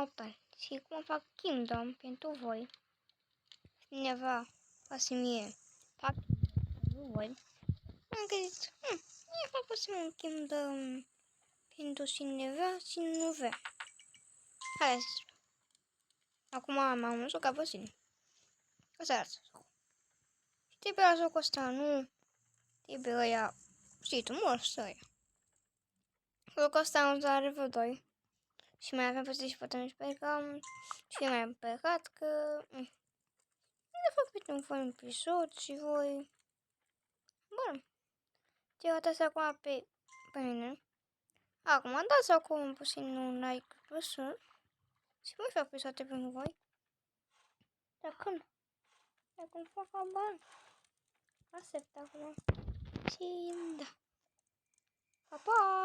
Open. Și cum fac Kingdom pentru voi. Cineva face mie. Fac pentru voi. Am gândit, e făcut un Kingdom pentru cineva și nu vrea. Hai să acum am jucat puțin. Asta și trebuie la jocul ăsta, nu trebuie ăia. Știi tu, mor să ăia. Jocul ăsta am dat level 2. Și mai avem puțin și putem și plecăm. Și mai am plecat că... de fapt, uite un episod și voi... Bun. Te uitați acum pe mine. Acum dați acum puțin un like pe sus. Și voi fac episoade pentru voi. Dar când? Dacă îmi fac bani. Aștept acum. Și da. Pa, pa!